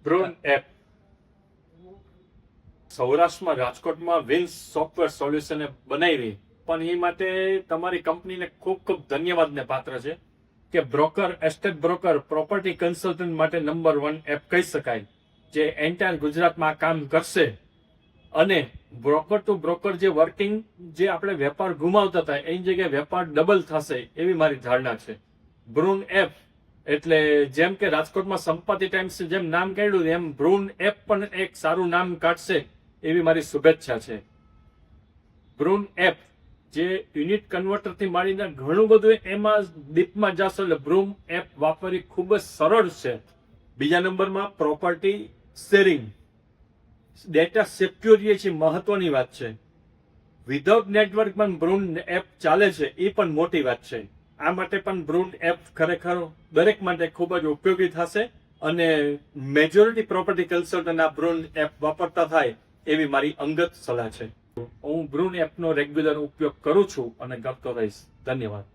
બ્રુન app સૌરાષ્ટ્રમાં રાજકોટમાં wins software સોલ્યુશને બનાવી, પણ એ માટે તમારી કંપનીને ખૂબ ખૂબ ધન્યવાદને પાત્ર છે કે broker, estate broker, property consultant માટે નંબર 1 એપ કહી શકાય, જે એન્ટાયર ગુજરાતમાં આ કામ કરશે. અને બ્રોકર ટુ બ્રોકર જે વર્કિંગ, જે આપણે વેપાર ગુમાવતા હતા એની જગ્યાએ વેપાર ડબલ થશે એવી મારી ધારણા છે. બ્રુન એપ એટલે જેમ કે રાજકોટમાં સંપત્તિ ટાઈમ્સ જેમ નામ કાઢ્યું એમ બ્રુન એપ પણ એક સારું નામ કાઢશે એવી મારી શુભેચ્છા છે. બ્રુન એપ જે યુનિટ કન્વર્ટરથી માંડીને ઘણું બધું એમાં ડીપમાં જશો એટલે બ્રુન એપ વાપરવી ખૂબ જ સરળ છે. બીજા નંબરમાં પ્રોપર્ટી શેરિંગ, ડેટા સિક્યોરિટી છે, મહત્વની વાત છે. વિધાઉટ નેટવર્ક પણ બ્રુન એપ ચાલે છે, એ પણ મોટી વાત છે. આ માટે પણ બ્રુન એપ ખરેખર દરેક માટે ખૂબ જ ઉપયોગી થશે અને મેજોરિટી પ્રોપર્ટી કન્સલ્ટન્ટ આ બ્રુન એપ વાપરતા થાય એવી મારી અંગત સલાહ છે. હું બ્રુન એપનો રેગ્યુલર ઉપયોગ કરું છું અને કરતો રહીશ. ધન્યવાદ.